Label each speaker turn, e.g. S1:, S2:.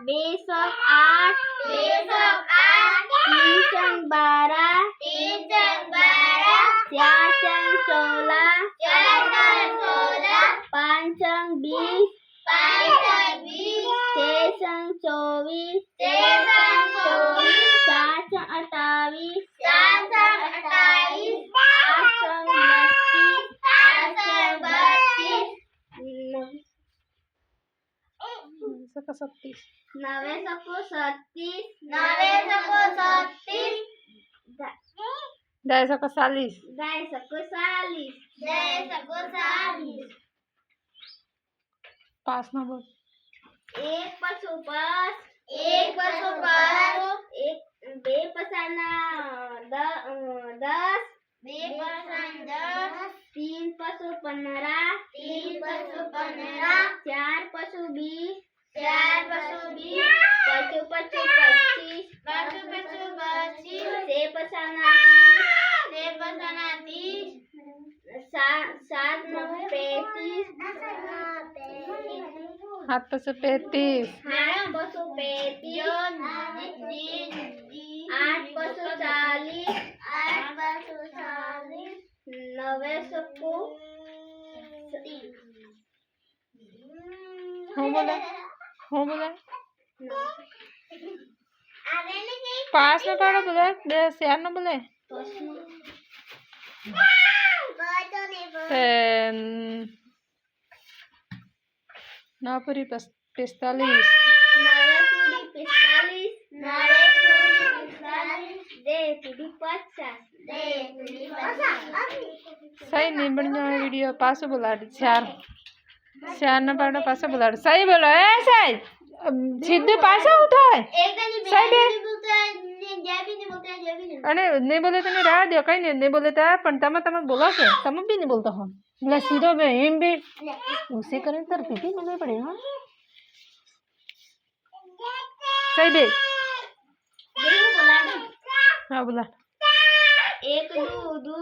S1: बेसक 8 3 चंग 12 4 चंग 16 5 चंग 20 6 चंग 24 7 चंग 28 8 चंग 32
S2: 36
S1: 9 सको 36
S2: 10 सको 40
S1: 10 सको 40
S2: 5 નો બોલ
S1: 1 पशु 5 2 पसाना 10 3 पशु 15 4 पशु 20 पशु 25 6 पसाना 30 7 9 35
S2: 7 पशु 35
S1: 8 पशु 35 8 पशु 40 9 सको
S2: हो बोला 5 નો પાડો બોલે 4 નો બોલે 9 पूरी 45
S1: 9 पूरी 50
S2: सही नहीं बन जाए वीडियो पास बोला 4 न पाड़ो पास बोला सही बोलो ए सही सीधे पास उठो सही बे अरे नहीं बोले तो नहीं रहा दियो कहीं नहीं बोले तो पण तमे बोलो के तमे भी नहीं बोलता हो बोला सीधो बे एम भी उसे करें तर पीटी मिलने पड़े हां सही बे हाँ बोला
S1: 1 2